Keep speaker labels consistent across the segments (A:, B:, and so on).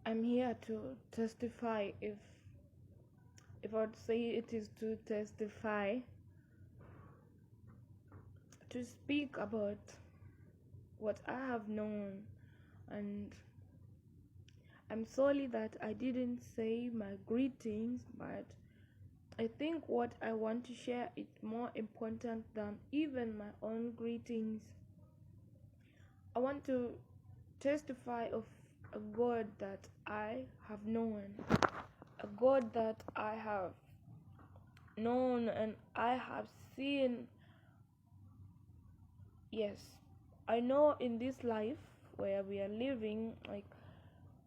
A: I'm here to testify if I'd say it is to testify, to speak about what I have known. And I'm sorry that I didn't say my greetings, but I think what I want to share is more important than even my own greetings. I want to testify of a God that I have known, a God that I have known and I have seen. Yes, I know in this life where we are living, like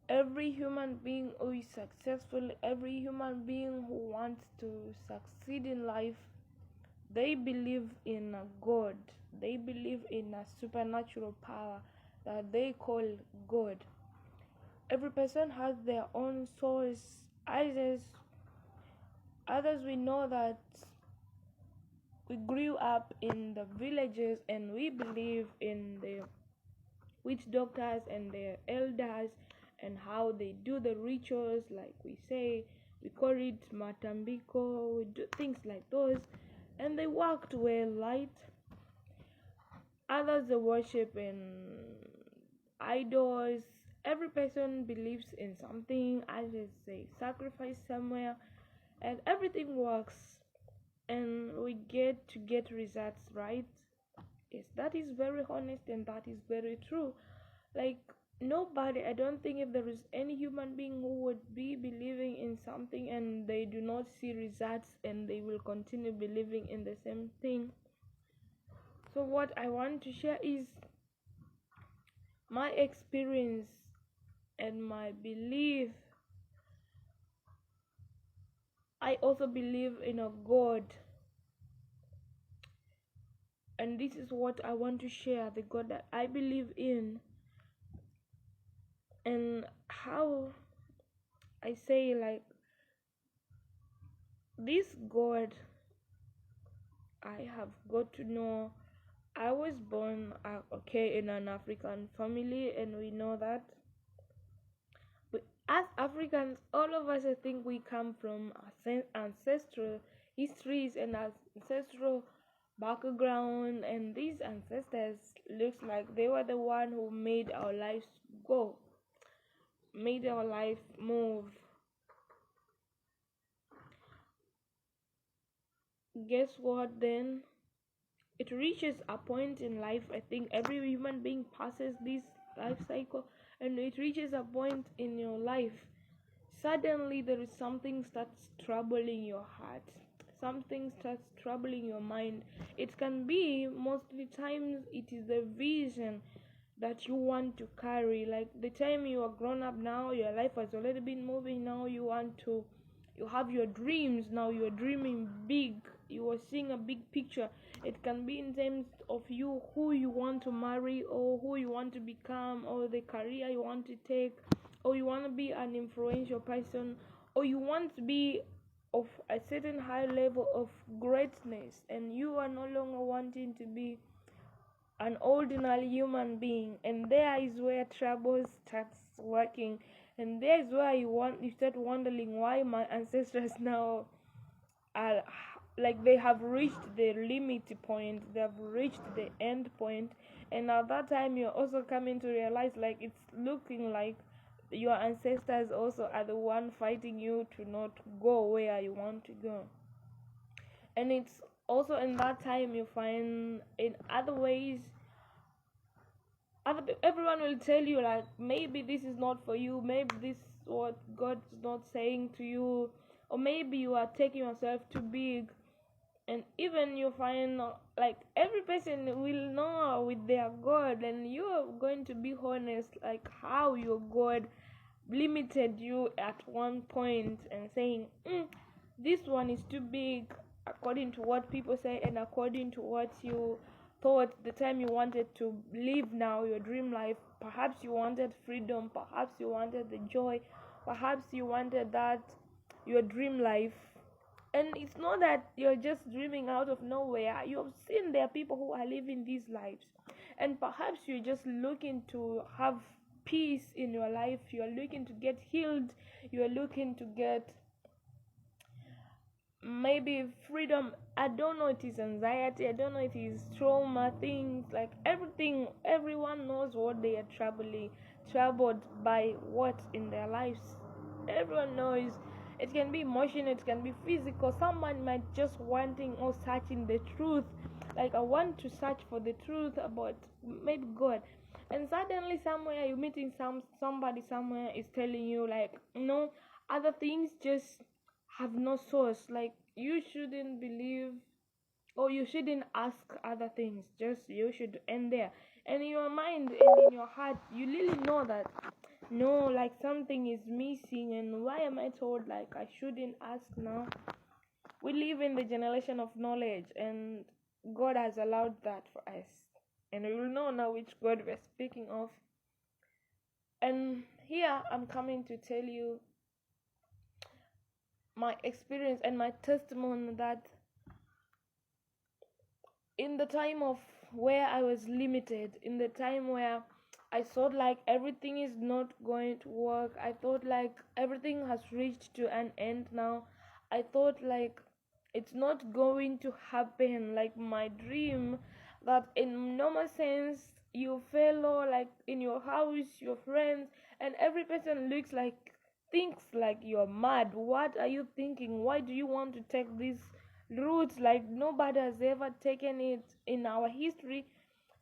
A: every human being who is successful, every human being who wants to succeed in life, they believe in a God. They believe in a supernatural power that they call God. Every person has their own source. Others we know that we grew up in the villages and we believe in the witch doctors and their elders and how they do the rituals, like we say, we call it matambiko, we do things like those, and they worked well, right? Others they worship in idols. Every person believes in something. I just say sacrifice somewhere, and everything works, and we get results, right? Yes, that is very honest and that is very true. Like nobody, I don't think if there is any human being who would be believing in something and they do not see results and they will continue believing in the same thing. So what I want to share is my experience and my belief. I also believe in a God, and this is what I want to share, the God that I believe in, and how I say, like, this God I have got to know. I was born okay in an African family, and we know that. But as Africans, all of us, I think we come from ancestral histories and ancestral background, and these ancestors looks like they were the one who made our lives go, made our life move. Guess what then? It reaches a point in life, I think every human being passes this life cycle, and it reaches a point in your life, suddenly there is something starts troubling your heart, something starts troubling your mind. It can be, mostly times it is the vision that you want to carry. Like the time you are grown up, now your life has already been moving, now you have your dreams, now you're dreaming big, you are seeing a big picture. It can be in terms of you, who you want to marry or who you want to become, or the career you want to take, or you want to be an influential person, or you want to be of a certain high level of greatness, and you are no longer wanting to be an ordinary human being. And there is where trouble starts working, and there is where you start wondering why my ancestors now are like they have reached the limit point, they have reached the end point. And at that time you're also coming to realize, like, it's looking like your ancestors also are the one fighting you to not go where you want to go. And it's also in that time you find in other ways, everyone will tell you, like, maybe this is not for you, maybe this is what God's not saying to you, or maybe you are taking yourself too big. And even you find, like, every person will know with their God, and you are going to be honest, like how your God limited you at one point and saying, this one is too big according to what people say and according to what you thought the time you wanted to live now your dream life. Perhaps you wanted freedom, perhaps you wanted the joy, perhaps you wanted that your dream life. And it's not that you're just dreaming out of nowhere. You've seen there are people who are living these lives, and perhaps you're just looking to have peace in your life, you are looking to get healed, you are looking to get maybe freedom, I don't know, it is anxiety, I don't know, it is trauma, things like everything, everyone knows what they are troubled by, what in their lives. Everyone knows. It can be emotional, it can be physical. Someone might just wanting or searching the truth, like I want to search for the truth about maybe God, and suddenly somewhere you're meeting somebody somewhere is telling you like, no, other things just have no source, like you shouldn't believe or you shouldn't ask other things, just you should end there. And in your mind and in your heart you really know that no, like something is missing, and why am I told like I shouldn't ask now? We live in the generation of knowledge, and God has allowed that for us, and we will know now which God we're speaking of. And here I'm coming to tell you my experience and my testimony that in the time of where I was limited, in the time where I thought like everything is not going to work, I thought like everything has reached to an end now, I thought like it's not going to happen, like my dream that in normal sense you fellow like in your house, your friends, and every person looks like thinks like you're mad. What are you thinking? Why do you want to take this route, like nobody has ever taken it in our history?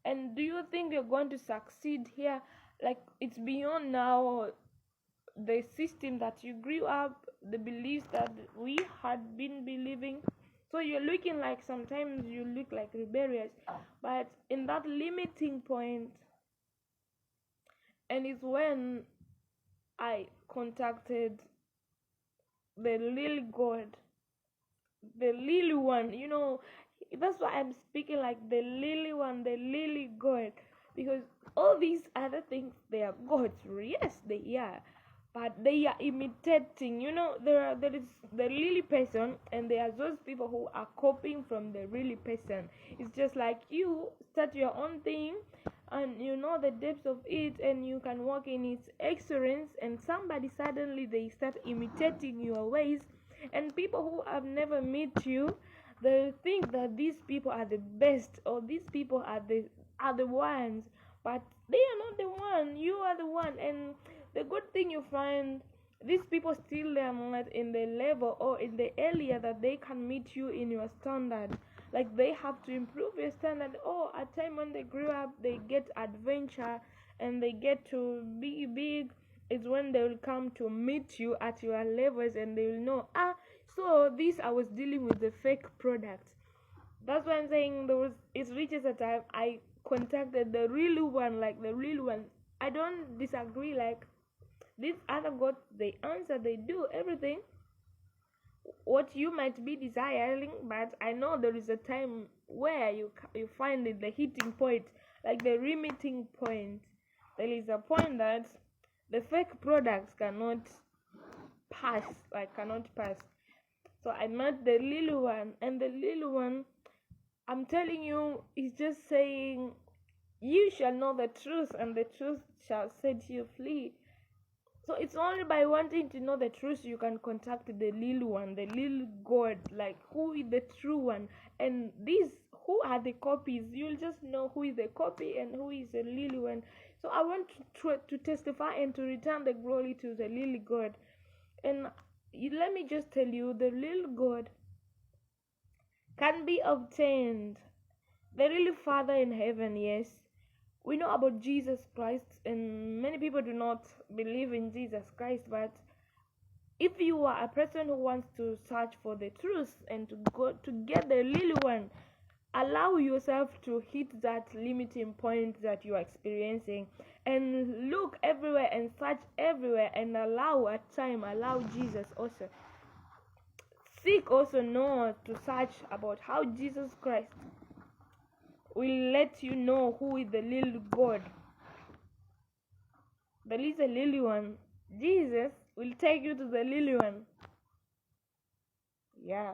A: And do you think you're going to succeed here? Like it's beyond now the system that you grew up, the beliefs that we had been believing. So you're looking like, sometimes you look like rebellious, but in that limiting point, and it's when I contacted the little God, the lily one, that's why I'm speaking like the lily one, the lily God, because all these other things, they are gods, yes they are, but they are imitating, there is the really person, and there are those people who are copying from the really person. It's just like you start your own thing, and you know the depths of it, and you can walk in its excellence, and somebody suddenly they start imitating your ways, and people who have never met you, they think that these people are the best, or these people are the ones, but they are not the one, you are the one. And the good thing, you find these people still are not in the level or in the area that they can meet you in your standard, like they have to improve your standard. Oh, at time when they grew up, they get adventure and they get to be big, is when they will come to meet you at your levels, and they will know, so this, I was dealing with the fake product. That's why I'm saying it reaches a time I contacted the real one, like the real one. I don't disagree, like these other gods, they answer, they do everything what you might be desiring, but I know there is a time where you find it, the hitting point, like the remitting point. There is a point that the fake products cannot pass. So I met the little one, and the little one, I'm telling you, is just saying, you shall know the truth, and the truth shall set you free. So it's only by wanting to know the truth you can contact the little one, the little God, like who is the true one. And these, who are the copies, you'll just know who is the copy and who is the little one. So I want to testify and to return the glory to the little God. And let me just tell you, the little God can be obtained. The real Father in heaven, yes. We know about Jesus Christ, and many people do not believe in Jesus Christ, but if you are a person who wants to search for the truth and to go to get the little one, allow yourself to hit that limiting point that you are experiencing, and look everywhere and search everywhere, and allow Jesus also. Seek also know to search about how Jesus Christ will let you know who is the little God. There is a little one. Jesus will take you to the little one. Yeah.